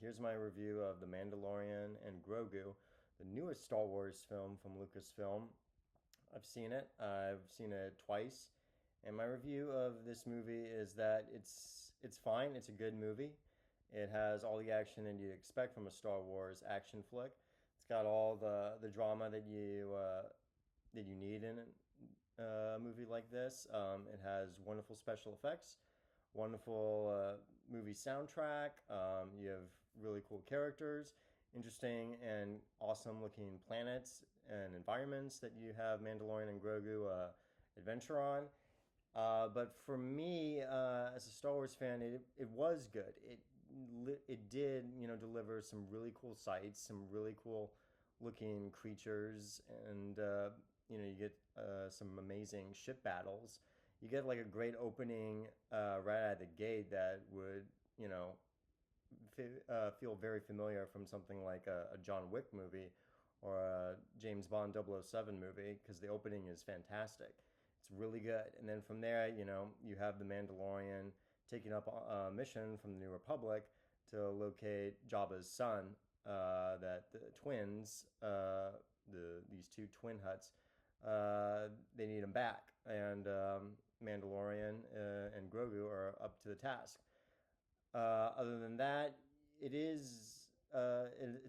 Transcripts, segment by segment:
here's my review of The Mandalorian and Grogu, the newest Star Wars film from Lucasfilm. I've seen it. I've seen it twice, and my review of this movie is that it's fine. It's a good movie. It has all the action that you'd expect from a Star Wars action flick. It's got all the drama that you need in a movie like this. It has wonderful special effects, wonderful movie soundtrack. You have really cool characters, interesting and awesome looking planets and environments that you have Mandalorian and Grogu adventure on. But for me, as a Star Wars fan, it was good. It did deliver some really cool sights, some really cool looking creatures, and you get some amazing ship battles. You get like a great opening right out of the gate that would feel very familiar from something like a John Wick movie or a James Bond 007 movie, because the opening is fantastic. It's really good. And then from there, you have the Mandalorian taking up a mission from the New Republic to locate Jabba's son, that the twins, these two twin huts, they need him back. And Mandalorian and Grogu are up to the task. Other than that, it's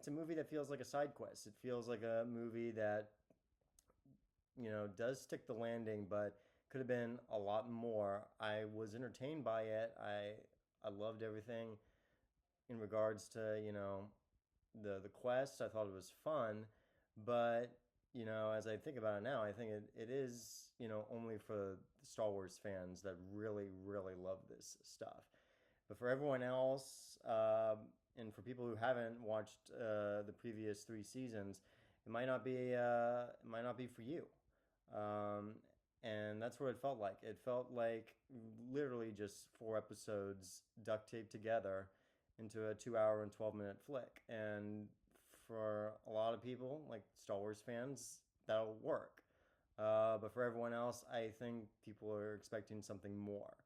a movie that feels like a side quest. It feels like a movie that does stick the landing, but could have been a lot more. I was entertained by it. I loved everything in regards to the quest. I thought it was fun, but as I think about it now, I think it is only for the Star Wars fans that really really love this stuff. But for everyone else, and for people who haven't watched the previous three seasons, it might not be for you. Um, and that's what it felt like. It felt like literally just four episodes duct taped together into a 2 hour and 12-minute flick. And for a lot of people, like Star Wars fans, that'll work. But for everyone else, I think people are expecting something more.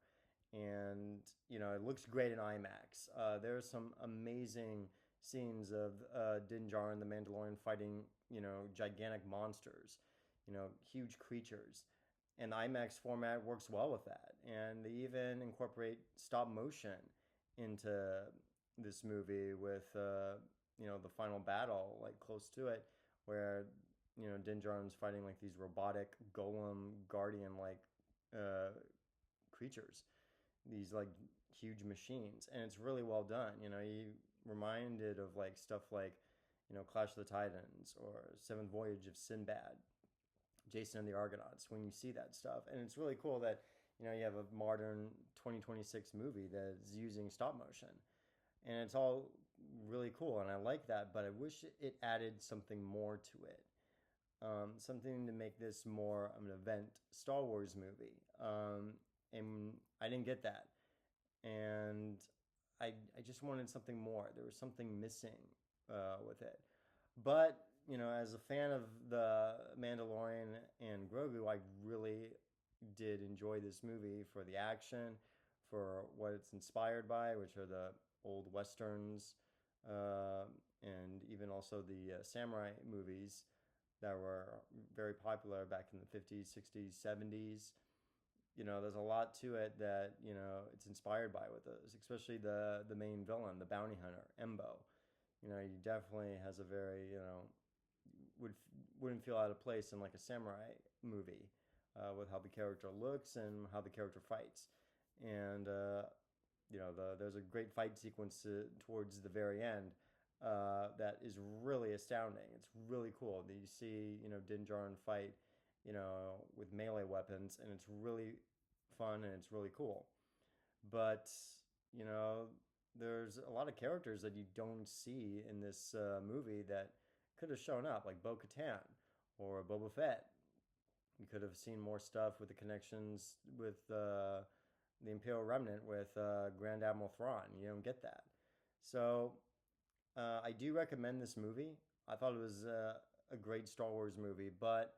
And it looks great in IMAX. There are some amazing scenes of Din Djarin the Mandalorian fighting gigantic monsters, huge creatures, and the IMAX format works well with that. And they even incorporate stop motion into this movie with the final battle like close to it, where Din Djarin's fighting like these robotic golem guardian like creatures, these like huge machines, and it's really well done. You reminded of like stuff like Clash of the Titans or Seventh Voyage of Sinbad, Jason and the Argonauts, when you see that stuff. And it's really cool that you have a modern 2026 movie that's using stop motion, and it's all really cool, and I like that. But I wish it added something more to it, something to make this more of an event Star Wars movie. And I didn't get that, and I just wanted something more. There was something missing with it. But as a fan of the Mandalorian and Grogu, I really did enjoy this movie for the action, for what it's inspired by, which are the old westerns, and even also the samurai movies that were very popular back in the 50s, 60s, 70s. There's a lot to it that it's inspired by with those, especially the main villain, the bounty hunter Embo. He definitely has a very would wouldn't feel out of place in like a samurai movie, with how the character looks and how the character fights. And there's a great fight sequence towards the very end that is really astounding. It's really cool that you see Din Djarin fight with melee weapons, and it's really fun and it's really cool. But you know, there's a lot of characters that you don't see in this movie that could have shown up, like Bo Katan or Boba Fett. You could have seen more stuff with the connections with the Imperial Remnant with Grand Admiral Thrawn. You don't get that. So I do recommend this movie. I thought it was a great Star Wars movie, but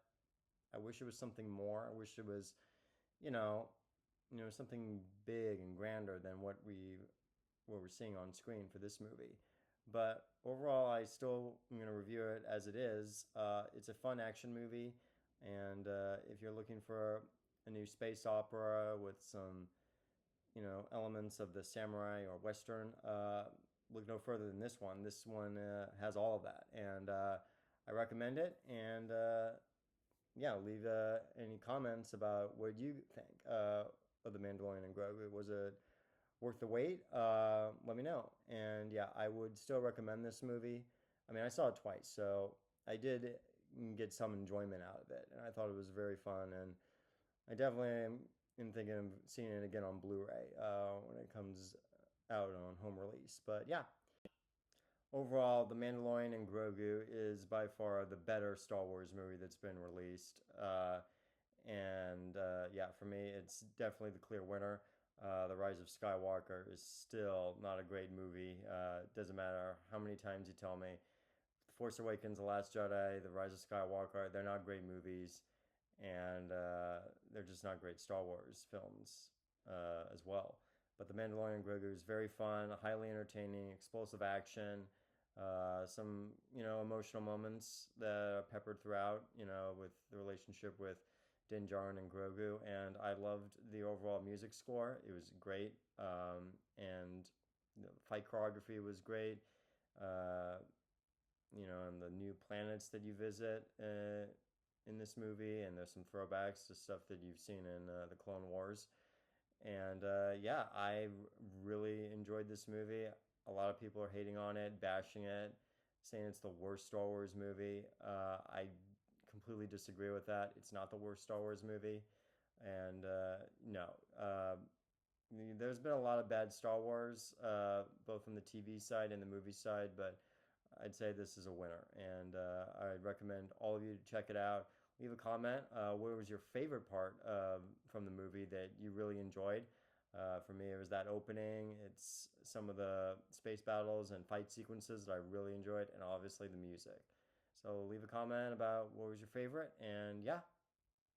I wish it was something more. I wish it was, you know, something big and grander than what we're seeing on screen for this movie. But overall, I still am going to review it as it is. It's a fun action movie, and if you're looking for a new space opera with some, elements of the samurai or western, look no further than this one. This one has all of that, and I recommend it. And yeah, leave any comments about what you think of The Mandalorian and Grogu. Was it worth the wait? Let me know. And yeah, I would still recommend this movie. I mean, I saw it twice, so I did get some enjoyment out of it, and I thought it was very fun. And I definitely am thinking of seeing it again on Blu-ray when it comes out on home release. But yeah, overall, The Mandalorian and Grogu is by far the better Star Wars movie that's been released. And yeah, for me, it's definitely the clear winner. The Rise of Skywalker is still not a great movie. Doesn't matter how many times you tell me. The Force Awakens, The Last Jedi, The Rise of Skywalker, they're not great movies. And they're just not great Star Wars films as well. But The Mandalorian Grogu is very fun, highly entertaining, explosive action, some emotional moments that are peppered throughout, with the relationship with Din Djarin and Grogu, and I loved the overall music score. It was great, and the fight choreography was great. Uh, and the new planets that you visit in this movie, and there's some throwbacks to stuff that you've seen in the Clone Wars. And yeah, I really enjoyed this movie. A lot of people are hating on it, bashing it, saying it's the worst Star Wars movie. I completely disagree with that. It's not the worst Star Wars movie. And no, there's been a lot of bad Star Wars, both on the TV side and the movie side, but I'd say this is a winner. And I'd recommend all of you to check it out. Leave a comment. What was your favorite part from the movie that you really enjoyed? For me, it was that opening. It's some of the space battles and fight sequences that I really enjoyed, and obviously the music. So leave a comment about what was your favorite, and yeah,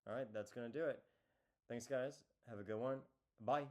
all right, that's gonna do it. Thanks, guys. Have a good one. Bye.